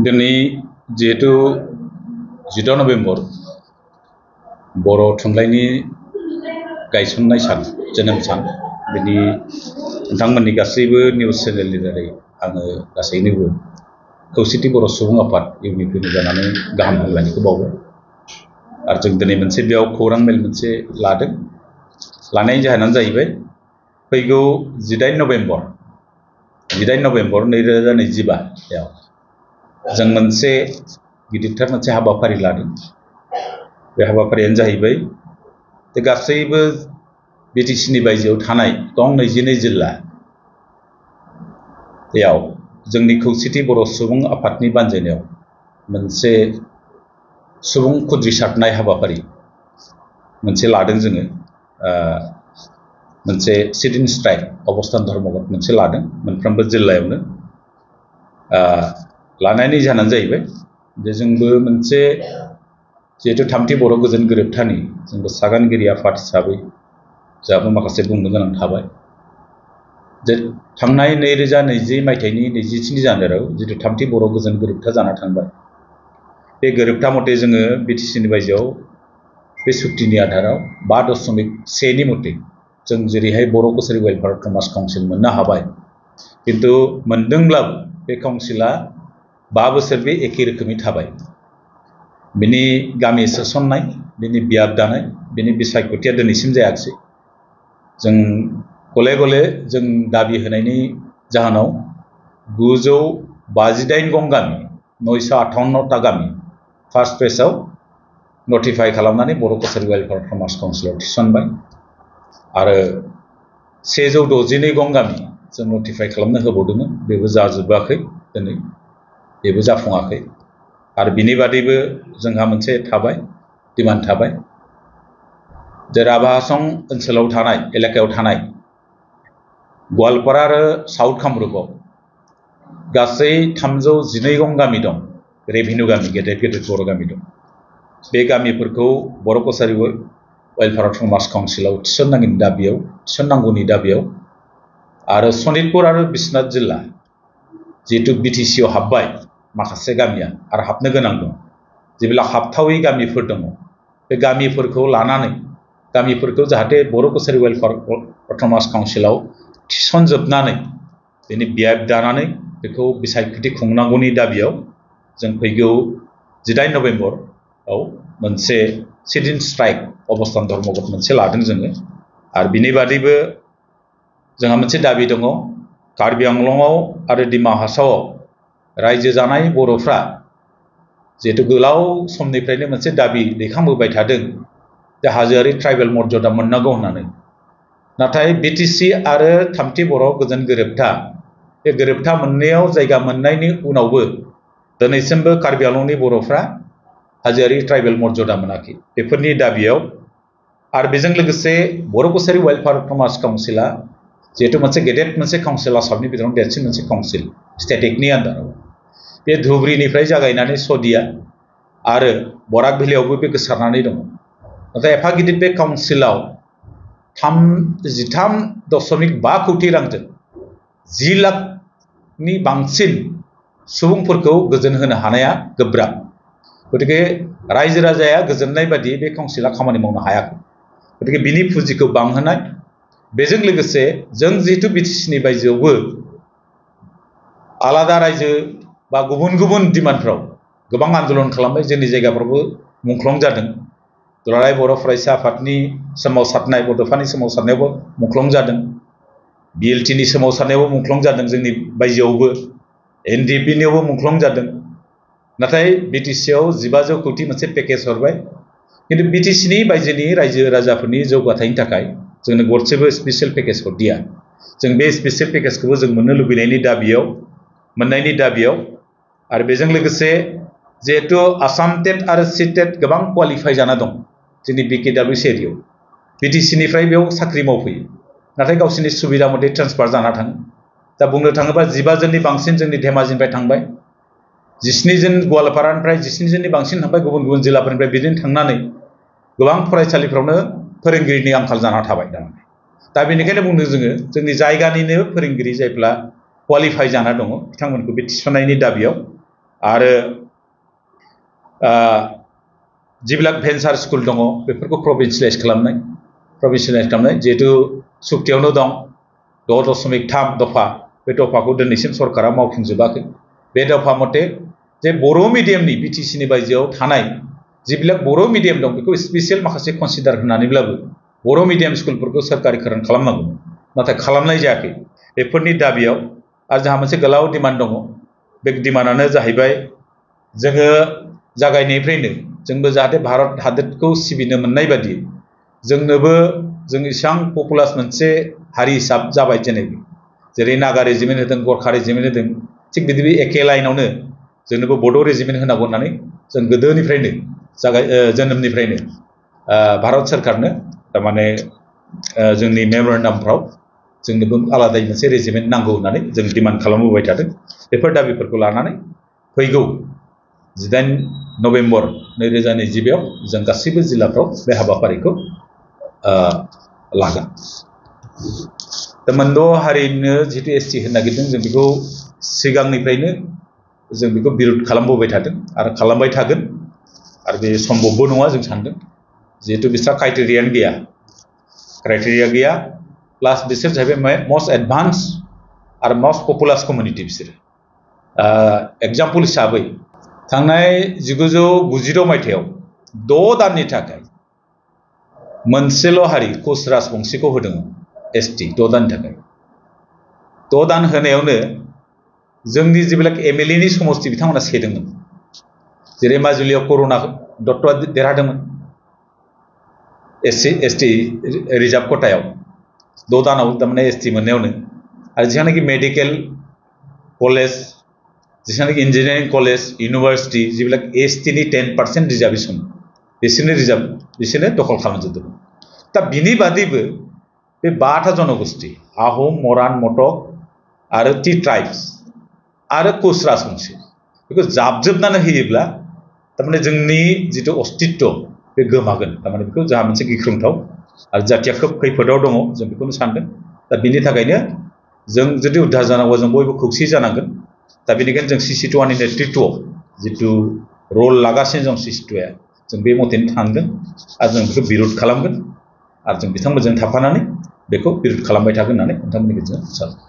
दिनै जिहेतु 14 नभेम्बर बर' थुनलाइनि गायसननाय सान जोनोम सान बिनि नोंथांमोननि गासैबो निउस चेनेलनि दारै आङो गासैनोबो खौसेथि बर' सुबुं आफाद इउनिपिनि जानानै गाहाम हामलायनायखौ बावबाय आरो जों दिनै मोनसे बेयाव खौरां मेल मोनसे लादों लानायनि जाहोनानो जाहैबाय फैगौ 18 नभेम्बर 2025 याव जों मोनसे गिदिरथार मोनसे हाबाफारि लादों बे हाबाफारियानो जाहैबाय जे गासैबो बिटिसिनि बायजोआव थानाय गं 22 जिल्लायाव जोंनि खौसेथि बर' सुबुं आफादनि बानजायनायाव मोनसे सुबुं खुद्रिसारनाय हाबाफारि मोनसे लादों जोङो मोनसे सिट इन स्ट्राइक अबस्थान धर्मघट मोनसे लादों मोनफ्रोमबो जिल्लायावनो लानायनि जाहोनानो जाहैबाय जे जोंबो मोनसे जिहेतु थामथि बर' गोजोन गोरोबथानि जोंबो सागानगिरि आफाद हिसाबै जोंहाबो माखासे बुंनो गोनां थाबाय जे थांनाय 2020 मायथाइनि 27 जानुवारियाव जितु थामथि बर' गोजोन गोरोबथा जाना थांबाय बे गोरोबथा मथे जोङो बिटिसिनि बायजोआव बे सुक्तिनि आधाराव 5.1 नि मथे जों जेरैहाय बर' कसारी वेलफेयार कमार्स काउन्सिल मोननो हाबाय किन्तु मोनदोंब्लाबो बे काउन्सिला 5 बोसोर बे एखे रोखोमै थाबाय बिनि गामि सोसननाय बिनि बियाब दानाय बिनि बिसायख'थिया दिनैसिम जायाखिसै जों गले गले जों दाबि होनायनि जाहोनाव 958 गं गामि 958टा गामि फार्स्ट फेजआव नटिफाइ खालामनानै बर' कसारी वेलफेयार कमार्स काउन्सिलाव थिसनबाय आरो 162 गं गामि जों नटिफाइ खालामनो होबावदोंमोन बेबो जाजोबाखै दिनै बेबो जाफुङाखै आरो बिनि बादैबो जोंहा मोनसे थाबाय डिमान्ड थाबाय जे राभा हासं ओनसोलाव थानाय एलेकायाव थानाय गवालपारा आरो साउथ कामरुपाव गासै 312 गं गामि दं रेभिनिउ गामि गेदेर गेदेर बर' गामि दं बे गामिफोरखौ बर' कसारी वेलफेयार कमार्स काउन्सिलाव थिसननांगौनि दाबियाव आरो सनितपुर आरो बिश्वनाथ जिल्ला जिहेतु बिटिसिआव हाबबाय माखासे गामिया आरो हाबनो गोनां दं जेब्ला हाबथावै गामिफोर दङ बे गामिफोरखौ लानानै गामिफोरखौ जाहाथे बर' कसारी वेलफेयार कमार्स काउन्सिलाव थिसनजोबनानै बेनि बियाब दानानै बेखौ बिसायख'थि खुंनांगौनि दाबियाव जों फैगौ 18 नभेम्बराव मोनसे सिट इन स्ट्राइक अबस्थान धर्मघट मोनसे लादों जोङो आरो बिनि बादैबो जोंहा मोनसे दाबि दङ कार्बि आंलंआव आरो दिमा हासावआव रायजो जानाय बर'फ्रा जिहेतु गोलाव समनिफ्रायनो मोनसे दाबि दैखांबोबाय थादों जे हाजोआरि ट्राइबेल मर्यादा मोननांगौ होननानै नाथाय बिटिसि आरो थामथि बर' गोजोन गोरोबथा बे गोरोबथा मोननायाव जायगा मोननायनि उनावबो दिनैसिमबो कार्बि आंलंनि बर'फ्रा हाजोआरि ट्राइबेल मर्यादा मोनाखै बेफोरनि दाबियाव आरो बेजों लोगोसे बर' कसारी वेलफेयार कमार्स काउन्सिला जिहेतु मोनसे गेदेर मोनसे काउन्सिल आसामनि बिथोराव देरसिन मोनसे काउन्सिल स्टेट एक्टनि आन्दाराव बे धुबुरीनिफ्राय जागायनानै सदिया आरो बराक भेलियावबो बे गोसारनानै दङ नाथाय एफा गिदिर बे काउन्सिलाव 13.5 कौटि रांजों 10 लाखनि बांसिन सुबुंफोरखौ गोजोन होनो हानाया गोब्राब गतिके रायजो राजाया गोजोननाय बादि बे काउन्सिला खामानि मावनो हायाखै गतिके बिनि पुजिखौ बांहोनाय बेजों लोगोसे जों जिहेतु बिटिसिनि बायजोआवबो आलादा रायजो बा गुबुन गुबुन डिमान्डफ्राव गोबां आन्दोलन खालामबाय जोंनि जायगाफ्रावबो मुंख्लं जादों दुलाराय बर' फरायसा आफादनि सोमावसारनाय बड'फानि सोमावसारनायावबो मुंख्लं जादों बिएलटिनि सोमावसारनायावबो मुंख्लं जादों जोंनि बायजोआवबो एनडिएफबिनियावबो मुंख्लं जादों नाथाय बिटिसिआव 1500 कौटि मोनसे पेकेज हरबाय किन्तु बिटिसिनि बायजोनि रायजो राजाफोरनि जौगाथायनि थाखाय जोंनो गरसेबो स्पेसियेल पेकेज हरदिया जों बे स्पेसियेल पेकेजखौबो जों मोननो लुबैनायनि दाबियाव आरो बेजों लोगोसे जिहेतु आसाम टेट आरो सिटेट गोबां क्वालिफाइ जाना दं जोंनि बिकेडब्लिउसि एरियायाव बिटिसिनिफ्राय बेयाव साख्रि मावफैयो नाथाय गावसोरनि सुबिदा मथे ट्रेन्सफार जाना थाङो दा बुंनो थाङोबा 15 जननि बांसिन जोंनि धेमाजिनिफ्राय थांबाय 17 जन गवालपारानिफ्राय 17 जननि बांसिन थांबाय गुबुन गुबुन जिल्लाफोरनिफ्राय बिदिनो थांनानै गोबां फरायसालिफ्रावनो फोरोंगिरिनि आंखाल जाना थाबाय दा बेनिखायनो बुंदों जोङो जोंनि जायगानिनो फोरोंगिरि जायफ्रा क्वालिफाइ जाना दङ बिथांमोनखौ बे थिसननायनि दाबियाव आरो जिबिलाक भेन्सार स्कुल दङ बेफोरखौ प्रभिन्सियेलाइज खालामनाय जिहेतु सुक्तियावनो दं 6.3 दफा बे दफाखौ दिनैसिम सरकारा मावफुंजोबाखै बे दफा मथे जे बर' मिडियामनि बिटिसिनि बायजोआव थानाय जिबिलाक बर' मिडियाम दं बेखौ स्पेसियेल माखासे कनसिडार होनानैब्लाबो बर' मिडियाम स्कुलफोरखौ सोरखारिकरण खालामनांगौ नाथाय खालामनाय जायाखै बेफोरनि दाबियाव आरो जोंहा मोनसे गोलाव डिमान्ड दङ बे डिमान्डआनो जाहैबाय जोङो जागायनायनिफ्रायनो जोंबो जाहाथे भारत हादरखौ सिबिनो मोननाय बादि जोंनोबो जों इसां पपुलास मोनसे हारि हिसाब जाबाय जेरै नागा रेजिमेन्ट होदों गरखा रेजिमेन्ट होदों थिग बिदि एखे लाइनावनो जोंनोबो बड' रेजिमेन्ट होनांगौ होननानै जों गोदोनिफ्रायनो जोनोमनिफ्रायनो भारत सरकारनो थारमाने जोंनि मेमरेन्डामफ्राव जोंनोबो आलादायै मोनसे रेजिमेन्ट नांगौ होननानै जों डिमान्ड खालामबोबाय थादों बेफोर दाबिफोरखौ लानानै फैगौ 18 नभेम्बर 2022 आव जों गासैबो जिल्लाफ्राव बे हाबाफारिखौ लागोन दा मोनद' हारिनो जितु एसटि होनो नागिरदों जों बेखौ सिगांनिफ्रायनो जों बेखौ बिरोध खालामबोबाय थादों आरो खालामबाय थागोन आरो बे सम्भबबो नङा जों सानदों जिहेतु बिस्रा क्राइटेरिया गैया प्लास बिसोर जाहैबाय मस्ट एडभान्स आरो मस्ट पपुलास कमिउनिटि बिसोरो एग्जाम्पल हिसाबै थांनाय 1996 मायथाइयाव 6 दाननि थाखाय मोनसेल' हारि कच राजबंशीखौ होदोंमोन एसटि 6 दाननि थाखाय 6 दान होनायावनो जोंनि जिबिलाक एमएलए नि समस्ति बिथांमोना सेदोंमोन जेरै माजुलियाव करुणा दत्तआ देरहादोंमोन एसटि रिजार्भ खथायाव 6 दानाव थारमाने एसटि मोननायावनो आरो जेसेबांनाखि मेडिकेल कलेज जेसेबांनाखि इन्जिनियारिं कलेज इउनिभार्सिटि जिबिलाक एसटि नि 10% रिजार्भेसन बिसोरनो दखल खालामजोबदोंमोन दा बिनि बादैबो बे 5टा जनगोष्ठी आहम मरान मटक आरो टि ट्राइब्स आरो कच राजबंशी बेखौ जाबजोबनानै होयोब्ला थारमाने जोंनि जितु अस्तित्व बे गोमागोन थारमाने बेखौ जोंहा मोनसे गिख्रंथाव आरो जातिया खोब खैफोदाव दङ जों बेखौनो सानदों दा बिनि थाखायनो जों जुदि उद्धार जानांगौ जों बयबो खौसे जानांगोन दा बेनिखायनो जों सिसिटुआनि नेतृत्वआव जितु रल लागासिनो जों सिसिटुआ जों बे मथेनो थांदों आरो जों बेखौ बिरोध खालामगोन आरो जों बिथांमोनजों थाफानानै बेखौ बिरोध खालामबाय थागोन होननानै नोंथांमोननि गेजेराव सानो